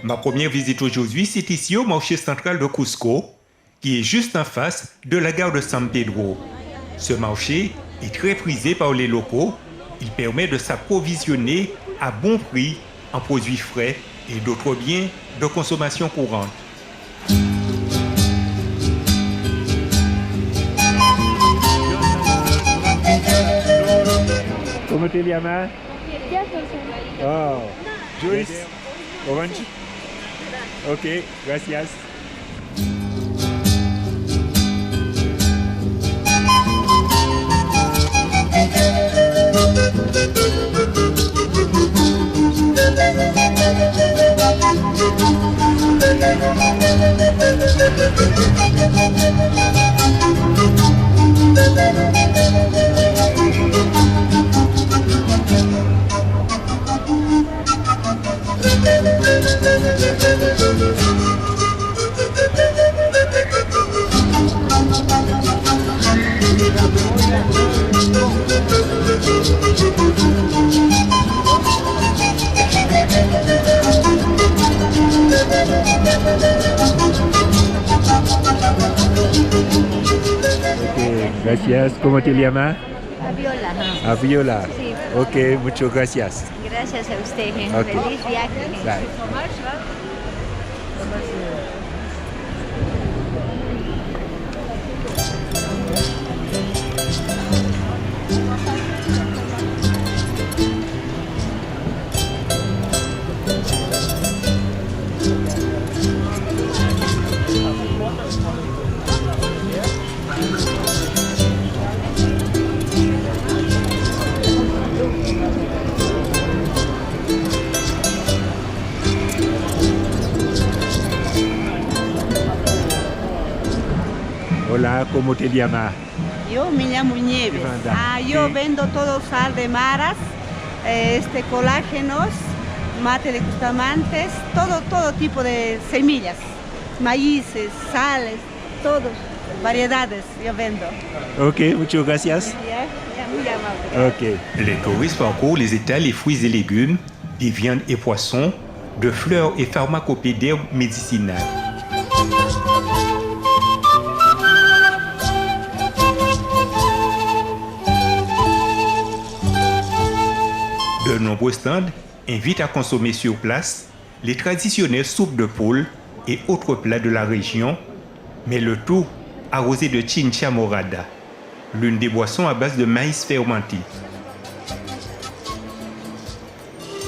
Ma première visite aujourd'hui, c'est ici au marché central de Cusco, qui est juste en face de la gare de San Pedro. Ce marché est très prisé par les locaux. Il permet de s'approvisionner à bon prix en produits frais et d'autres biens de consommation courante. ¿Cómo te llamas? Oh, Juice, orange. Ok, gracias. Gracias. ¿Cómo te llamas? Aviola. Aviola. Sí. Ok, muchas gracias. Gracias a usted. Okay. Feliz viaje. Bye. Hola, ¿cómo te llamas? Yo me llamo Nieves. Yo Sí. vendo todo sal de maras, colágenos, mate de custamantes, todo tipo de semillas, maíces, sales, todos, variedades yo vendo. Ok, muchas gracias. Muy amable. Ok. Les touristes parcourent les étals et fruits et légumes, des viandes et poissons, de fleurs et pharmacopées d'herbes médicinales. De nombreux stands invitent à consommer sur place les traditionnelles soupes de poule et autres plats de la région, mais le tout arrosé de chincha morada, l'une des boissons à base de maïs fermenté.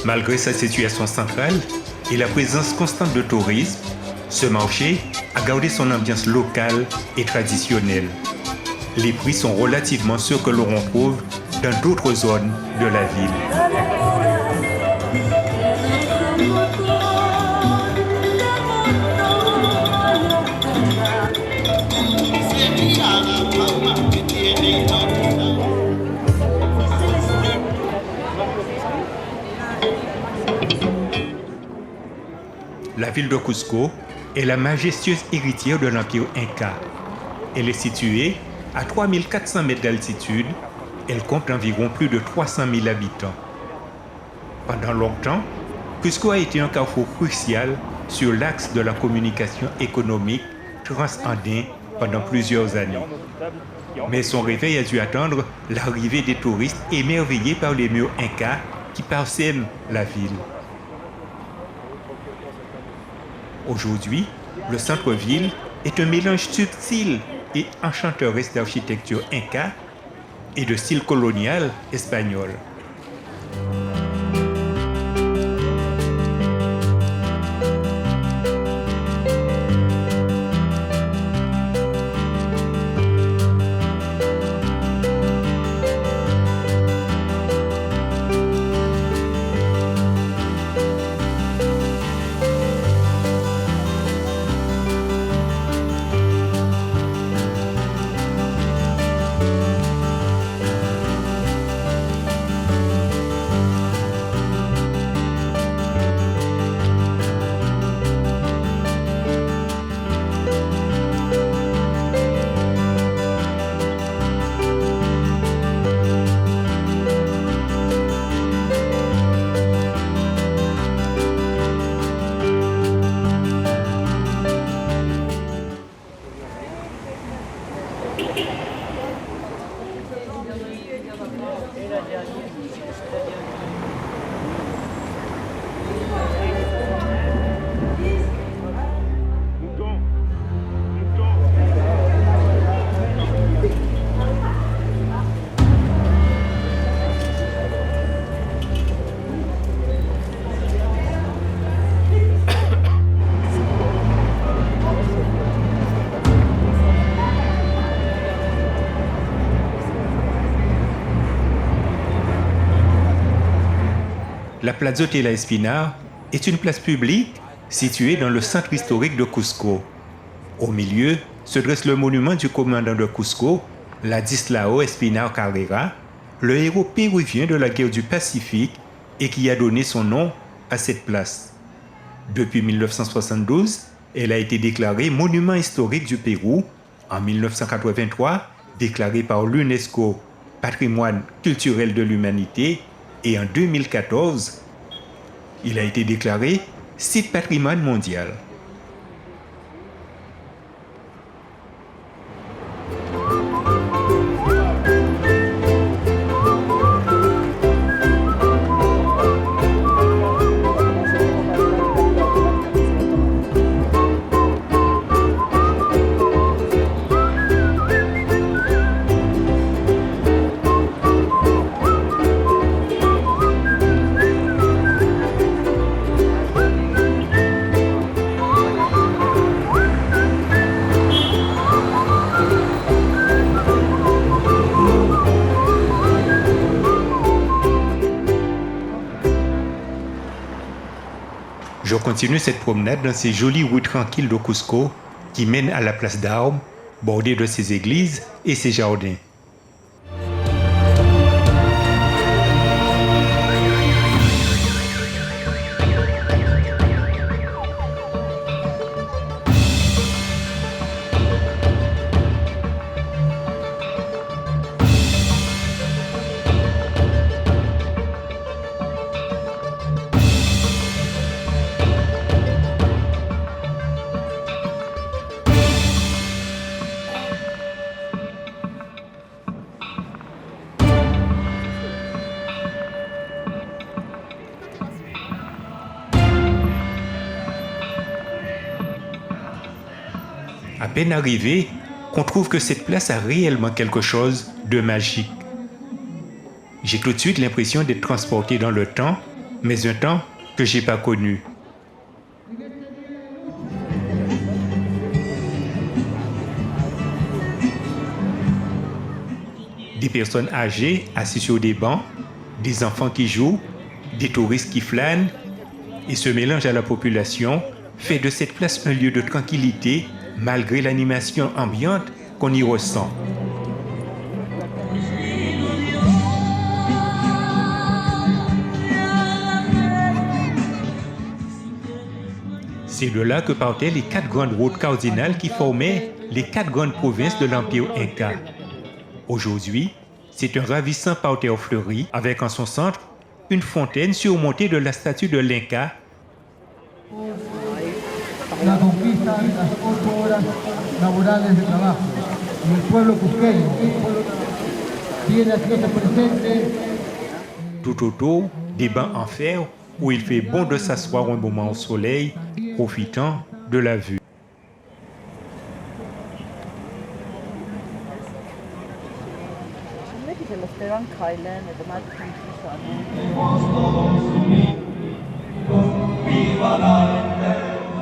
Malgré sa situation centrale et la présence constante de tourisme, ce marché a gardé son ambiance locale et traditionnelle. Les prix sont relativement ceux que l'on retrouve dans d'autres zones de la ville. La ville de Cusco est la majestueuse héritière de l'Empire Inca. Elle est située à 3400 mètres d'altitude. Elle compte environ plus de 300 000 habitants. Pendant longtemps, Cusco a été un carrefour crucial sur l'axe de la communication économique transandin pendant plusieurs années. Mais son réveil a dû attendre l'arrivée des touristes émerveillés par les murs incas qui parsèment la ville. Aujourd'hui, le centre-ville est un mélange subtil et enchanteresse d'architecture inca et de style colonial espagnol. La Plazotela Espinar est une place publique située dans le centre historique de Cusco. Au milieu se dresse le monument du commandant de Cusco, Ladislao Espinar Carrera, le héros péruvien de la guerre du Pacifique et qui a donné son nom à cette place. Depuis 1972, elle a été déclarée monument historique du Pérou. En 1983, déclarée par l'UNESCO patrimoine culturel de l'humanité, et en 2014, il a été déclaré site patrimoine mondial. Je continue cette promenade dans ces jolies rues tranquilles de Cusco qui mènent à la place d'Armes, bordée de ses églises et ses jardins. À peine arrivé, qu'on trouve que cette place a réellement quelque chose de magique. J'ai tout de suite l'impression d'être transporté dans le temps, mais un temps que j'ai pas connu. Des personnes âgées assises sur des bancs, des enfants qui jouent, des touristes qui flânent, et ce mélange à la population fait de cette place un lieu de tranquillité malgré l'animation ambiante qu'on y ressent. C'est de là que partaient les 4 grandes routes cardinales qui formaient les 4 grandes provinces de l'Empire Inca. Aujourd'hui, c'est un ravissant parterre fleuri avec en son centre une fontaine surmontée de la statue de l'Inca. La conquista de las 8 horas laborales de trabajo. Y el pueblo cusqueño viene haciendo presente. Tout autour, des bancs en fer où il fait bon de s'asseoir un moment au soleil, profitant de la vue.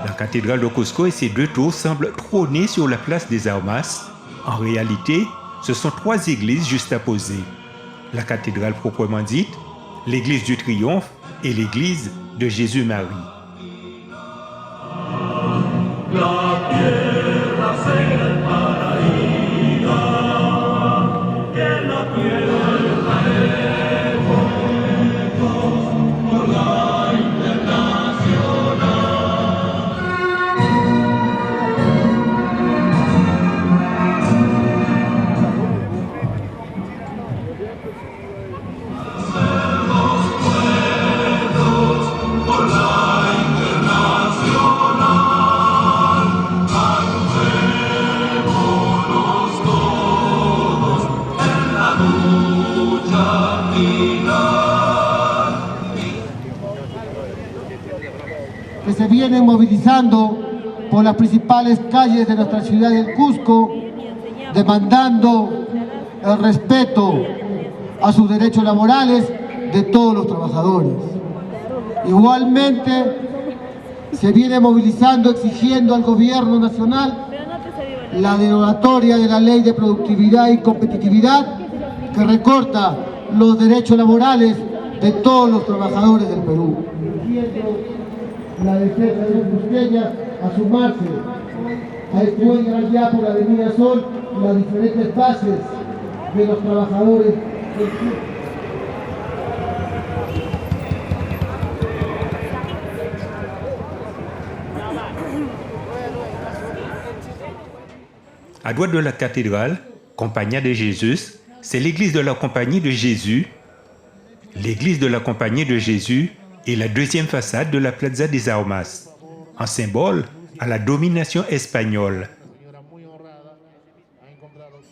La cathédrale de Cusco et ses 2 tours semblent trôner sur la place des Armas. En réalité, ce sont 3 églises juxtaposées. La cathédrale proprement dite, l'église du Triomphe et l'église de Jésus-Marie. Que se vienen movilizando por las principales calles de nuestra ciudad del Cusco, demandando el respeto a sus derechos laborales de todos los trabajadores. Igualmente, se viene movilizando exigiendo al gobierno nacional la derogatoria de la Ley de Productividad y Competitividad que recorta los derechos laborales de todos los trabajadores del Perú. Dirigiendo la defensa de los cusqueñas a sumarse a exponer ya por la Avenida Sol las diferentes bases de los trabajadores del Perú. À droite de la cathédrale, Compagnia de Jésus, c'est l'église de la Compagnie de Jésus. L'église de la Compagnie de Jésus est la deuxième façade de la Plaza des Armas, un symbole à la domination espagnole.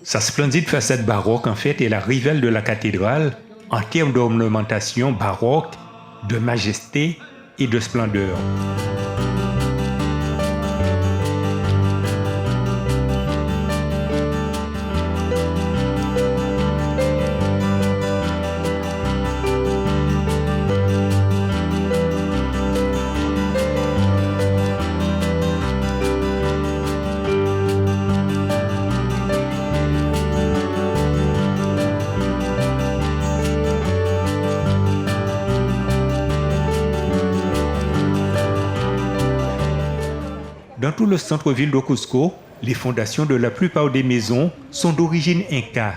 Sa splendide façade baroque, en fait, est la rivale de la cathédrale en termes d'ornementation baroque, de majesté et de splendeur. Dans tout le centre-ville de Cusco, les fondations de la plupart des maisons sont d'origine inca.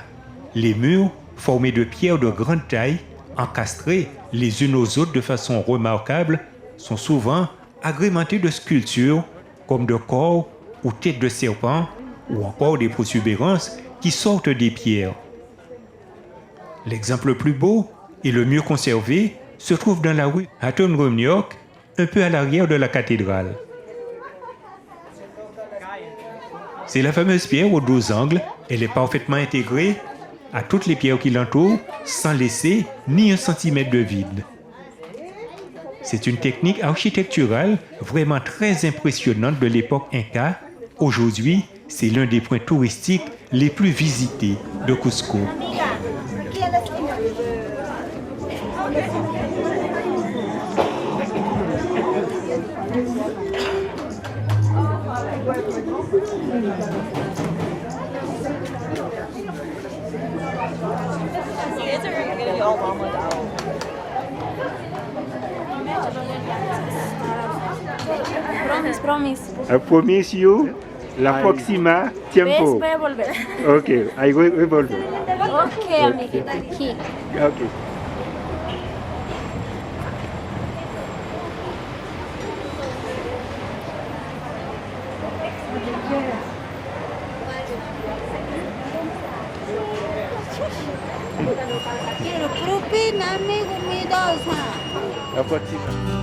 Les murs, formés de pierres de grande taille, encastrées les unes aux autres de façon remarquable, sont souvent agrémentés de sculptures comme de corps ou têtes de serpents ou encore des protubérances qui sortent des pierres. L'exemple le plus beau et le mieux conservé se trouve dans la rue Hatton Rumniok, un peu à l'arrière de la cathédrale. C'est la fameuse pierre aux 12 angles. Elle est parfaitement intégrée à toutes les pierres qui l'entourent sans laisser ni un centimètre de vide. C'est une technique architecturale vraiment très impressionnante de l'époque inca. Aujourd'hui, c'est l'un des points touristiques les plus visités de Cusco. Promise. I promise you, la próxima tiempo. Voy a volver. Okay, I will volver. Ok, amiguita, aquí. Okay. Quiero propina, amigo, mi dosa. La próxima.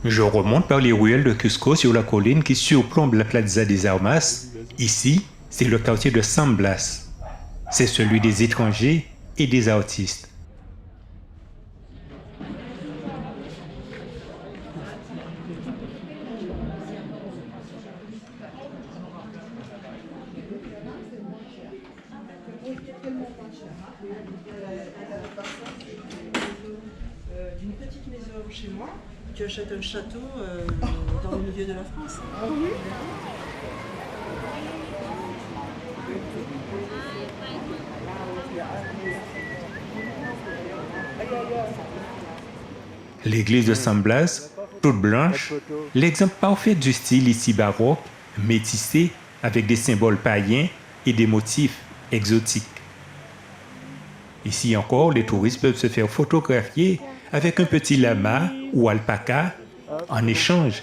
Je remonte par les ruelles de Cusco sur la colline qui surplombe la Plaza des Armas. Ici, c'est le quartier de San Blas. C'est celui des étrangers et des artistes. D'une petite maison chez moi, tu achètes un château dans le milieu de la France. L'église de San Blas, toute blanche, l'exemple parfait du style ici baroque, métissé avec des symboles païens et des motifs exotiques. Ici encore, les touristes peuvent se faire photographier avec un petit lama ou alpaca en échange.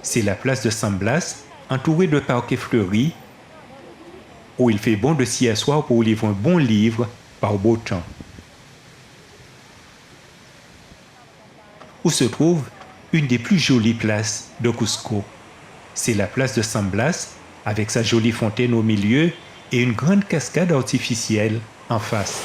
C'est la place de San Blas, entourée de parquets fleuris, où il fait bon de s'y asseoir pour lire un bon livre par beau temps. où se trouve une des plus jolies places de Cusco. C'est la place de San Blas, avec sa jolie fontaine au milieu et une grande cascade artificielle en face.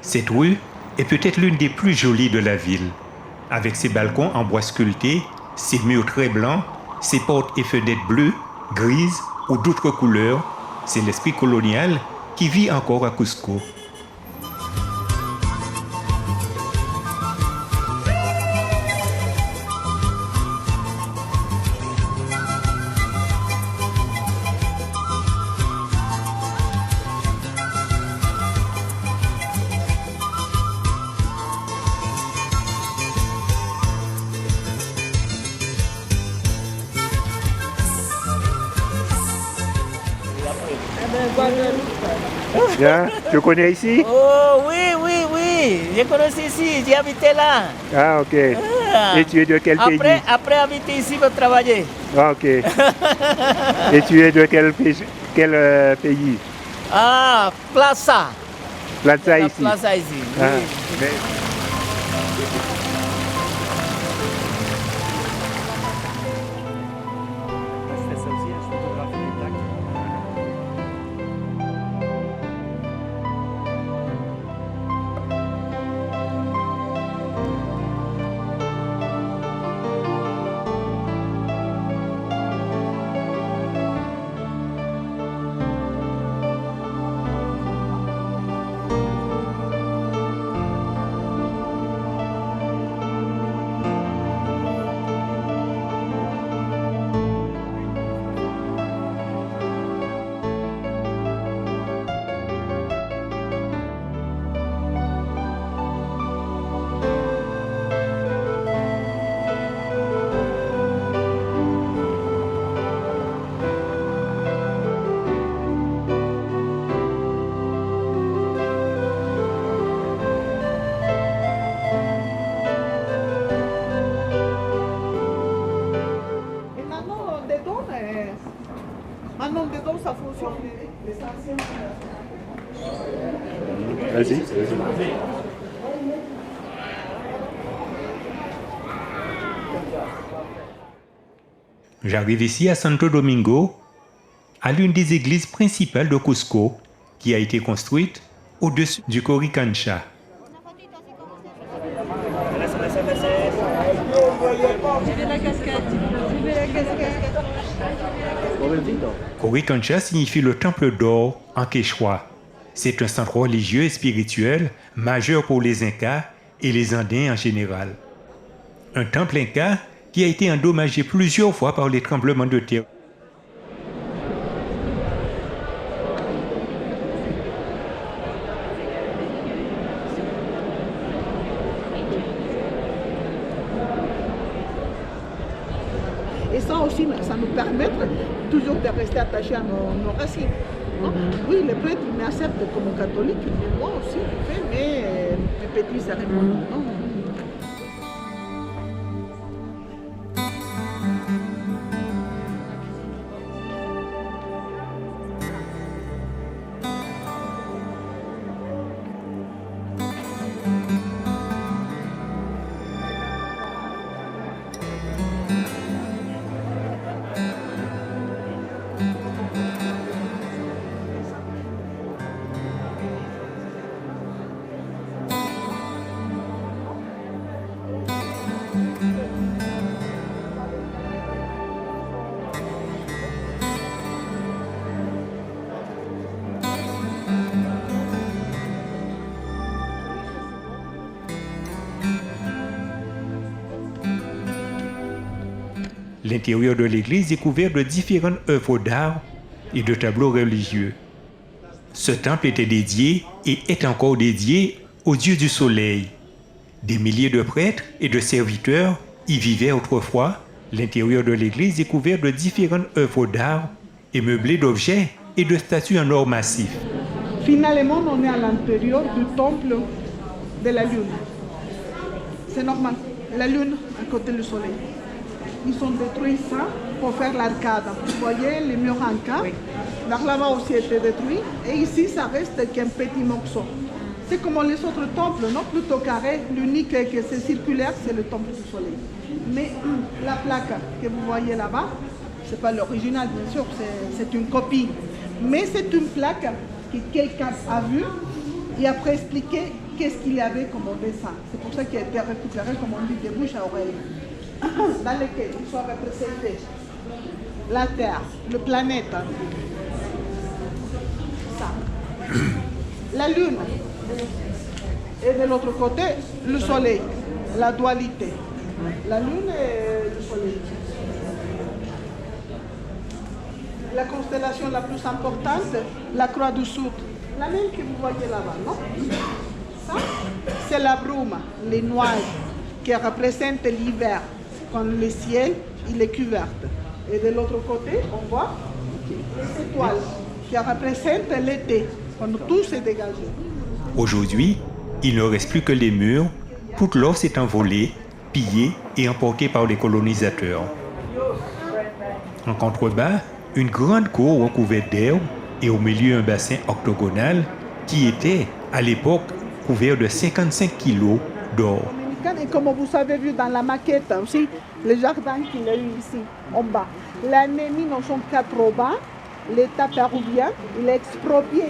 Cette rue est peut-être l'une des plus jolies de la ville, avec ses balcons en bois sculpté, ses murs très blancs, ses portes et fenêtres bleues, grises ou d'autres couleurs. C'est l'esprit colonial qui vit encore à Cusco. Bien, tu connais ici? Oh oui, je connais ici, j'ai habité là. Ah, ok. Ah. Et tu es de quel pays? Après habiter ici pour travailler. Ah, ok. Et tu es de quel pays? Ah, Plaza. Plaza La ici. Plaza ici. Ah, Oui. mais- Maintenant, dedans, ça fonctionne. Vas-y. J'arrive ici à Santo Domingo, à l'une des églises principales de Cusco, qui a été construite au-dessus du Coricancha. Coricancha signifie le temple d'or en quechua. C'est un centre religieux et spirituel majeur pour les Incas et les Andins en général. Un temple inca qui a été endommagé plusieurs fois par les tremblements de terre. Et ça aussi, ça nous permet toujours de rester attachés à nos racines. Non? Oui, les prêtres m'acceptent comme catholique, mais moi aussi, je fais mes petites cérémonies. Non? L'intérieur de l'église est couvert de différentes œuvres d'art et de tableaux religieux. Ce temple était dédié et est encore dédié au dieu du soleil. Des milliers de prêtres et de serviteurs y vivaient autrefois. L'intérieur de l'église est couvert de différentes œuvres d'art et meublé d'objets et de statues en or massif. Finalement, on est à l'intérieur du temple de la lune. C'est normal, la lune à côté du soleil. Ils ont détruit ça pour faire l'arcade. Vous voyez les murs en cas. Vers là-bas aussi été détruit. Et ici, ça reste qu'un petit morceau. C'est comme les autres temples, non? Plutôt carré. L'unique que c'est circulaire, c'est le temple du soleil. Mais la plaque que vous voyez là-bas, c'est pas l'original, bien sûr, c'est une copie. Mais c'est une plaque que quelqu'un a vue et après expliqué qu'est-ce qu'il y avait comme dessin. C'est pour ça qu'il a été récupéré, comme on dit, de bouche à oreille. Dans lesquels ils sont représentés la Terre, le planète, ça, la Lune, et de l'autre côté, le Soleil, la dualité, la Lune et le Soleil. La constellation la plus importante, la Croix du Sud, la même que vous voyez là-bas, non? Ça, c'est la brume, les nuages, qui représentent l'hiver, quand le ciel il est couvert. Et de l'autre côté, on voit les étoiles, qui représentent l'été, quand tout s'est dégagé. Aujourd'hui, il ne reste plus que les murs. Toute l'or s'est envolée, pillée et emportée par les colonisateurs. En contrebas, une grande cour recouverte d'herbe et au milieu un bassin octogonal qui était, à l'époque, couvert de 55 kilos d'or. Et comme vous avez vu dans la maquette aussi, le jardin qu'il a eu ici, en bas. L'année 1980, l'État péruvien, il a exproprié.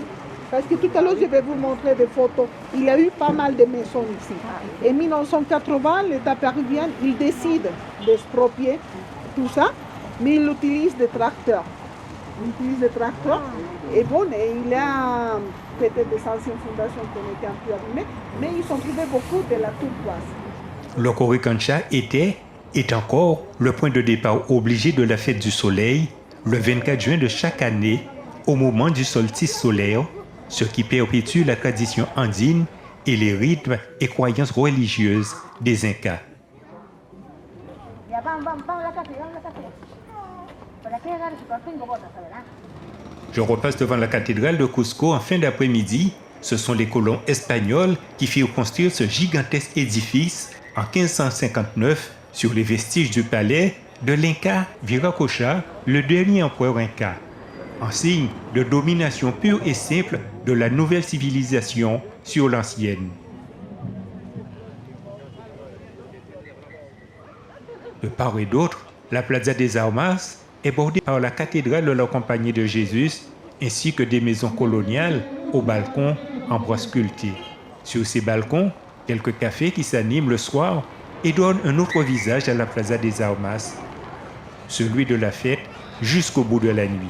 Parce que tout à l'heure, je vais vous montrer des photos. Il y a eu pas mal de maisons ici. Et en 1980, l'État péruvien, il décide d'exproprier tout ça, mais il utilise des tracteurs. Il utilise des tracteurs. Et bon, il y a peut-être des anciennes fondations qui ont été un peu abîmées, mais ils ont trouvé beaucoup de la turquoise. Le Coricancha est encore le point de départ obligé de la fête du soleil, le 24 juin de chaque année, au moment du solstice solaire, ce qui perpétue la tradition andine et les rythmes et croyances religieuses des Incas. Je repasse devant la cathédrale de Cusco en fin d'après-midi. Ce sont les colons espagnols qui firent construire ce gigantesque édifice en 1559 sur les vestiges du palais de l'Inca Viracocha, le dernier empereur inca, en signe de domination pure et simple de la nouvelle civilisation sur l'ancienne. De part et d'autre, la Plaza des Armas est bordée par la cathédrale de la Compagnie de Jésus ainsi que des maisons coloniales aux balcons en bois sculpté. Sur ces balcons, quelques cafés qui s'animent le soir et donnent un autre visage à la Plaza des Armas, celui de la fête jusqu'au bout de la nuit.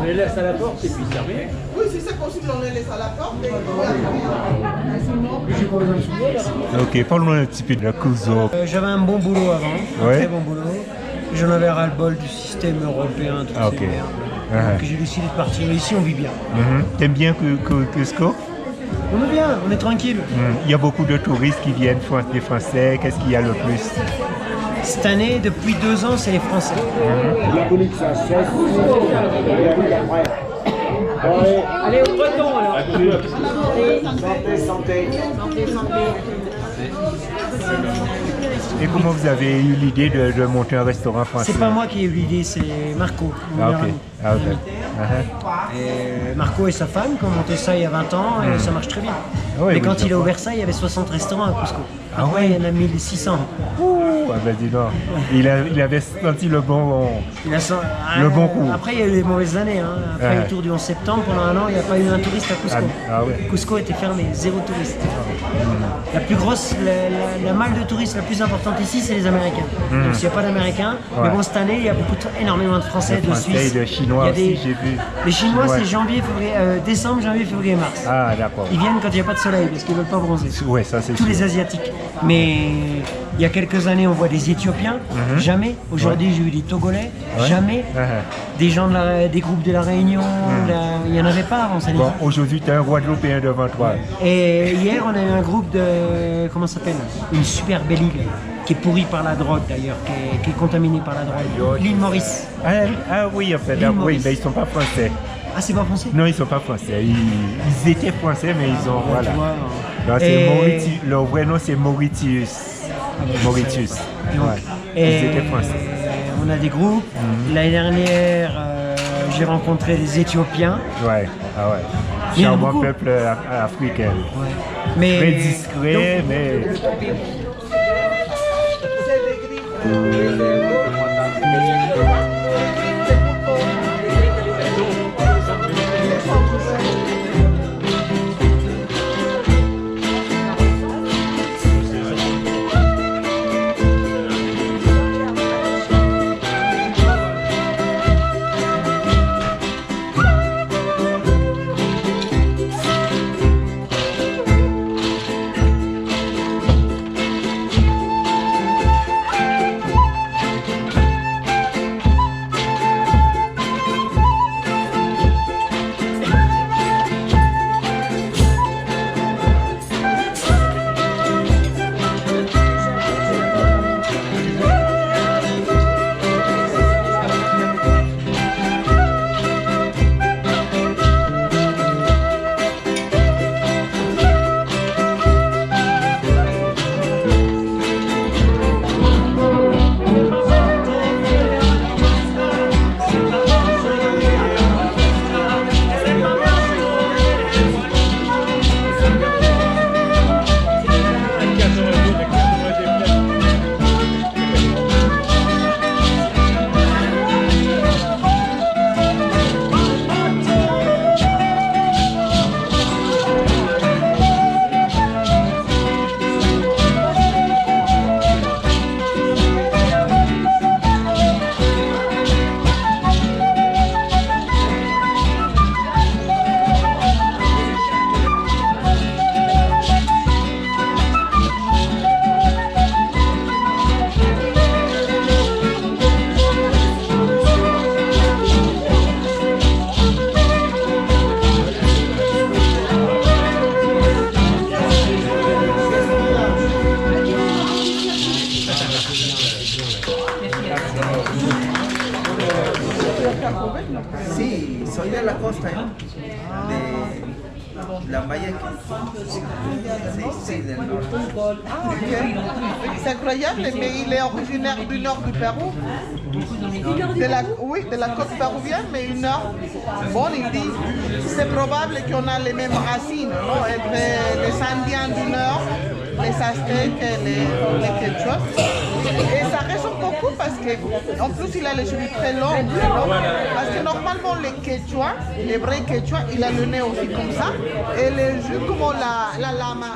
On les laisse à la porte et puis terminé. Oui, si c'est possible, on les laisse à la porte. Et... Ok, parle-moi un petit peu de la Cusco. J'avais un bon boulot avant, un Ouais. très bon boulot. J'en avais ras-le-bol du système européen, tout Ah, ok. ces merdes. Donc j'ai décidé de partir. Ici, on vit bien. T'aimes bien Cusco? On est bien, on est tranquille. Il y a beaucoup de touristes qui viennent, des Français. Qu'est-ce qu'il y a le plus? Cette année, depuis 2 ans, c'est les Français. Allez, au breton alors. Et comment vous avez eu l'idée de monter un restaurant français? C'est pas moi qui ai eu l'idée, c'est Marco. Mon meilleur ami. Ah, ok. Et Marco et sa femme qui ont monté ça il y a 20 ans et ça marche très bien. oui, Mais quand oui, il a ouvert ça, il y avait 60 restaurants à Cusco. Ah Après, ouais. il y en a 1600. Ah ben dis donc. Il avait senti le bon... Il a sent- Le bon coup. Après, il y a eu des mauvaises années. Hein. Après Ouais. le tour du 11 septembre, pendant 1 an, il n'y a pas eu un touriste à Cusco. Ah ouais. Cusco était fermé, 0 touriste. La plus grosse, la malle de touristes la plus importante ici, c'est les Américains. Donc s'il n'y a pas d'Américains, mais bon, cette année, il y a énormément de Français, de Français Suisses. et de Chinois Il y a aussi, j'ai vu. Les Chinois, Ouais. c'est décembre, janvier, février, mars. Ah d'accord. Ils viennent quand il n'y a pas de soleil parce qu'ils ne veulent pas bronzer. Ouais, ça c'est Tous sûr. les Asiatiques. Mais il y a quelques années, on voit des Éthiopiens, jamais. Aujourd'hui, j'ai eu des Togolais, Ouais. jamais. Des gens des groupes de la Réunion, il n'y en avait pas avant. Bon, aujourd'hui, tu as un Guadeloupéen devant toi. Et hier, on a eu un groupe de. Comment ça s'appelle? Une super belle île, qui est pourrie par la drogue d'ailleurs, qui est contaminée par la drogue. L'île Maurice. Ah oui, en fait, L'île oui, Maurice. mais ils sont pas français. Ah, c'est pas français? Non, ils sont pas français. Ils étaient français, mais ils ont... Voilà. Tu vois, Non, c'est Et- Mauritius. Le vrai nom, c'est Mauritius. Mauritius. Donc, Ouais. et Ils étaient français. on a des groupes. L'année dernière, j'ai rencontré des Éthiopiens. Ouais, ah ouais. Il y en a Charmant beaucoup. peuple africain. Mais, Très discret, donc, mais... Sí, soy de la costa, de la Mayaque. Sí, del norte. C'est incroyable, mais il est originaire du nord du Pérou. Oui, de la côte péruvienne, mais du nord. Bon, il dit, c'est probable qu'on a les mêmes racines, non, entre les Indiens du nord, les Aztèques et les Quechua. Et ça résonne beaucoup parce qu'en plus il a les cheveux très longs, non? Parce que normalement les Quechua, les vrais Quechua, il a le nez aussi comme ça, et les yeux comme la lama.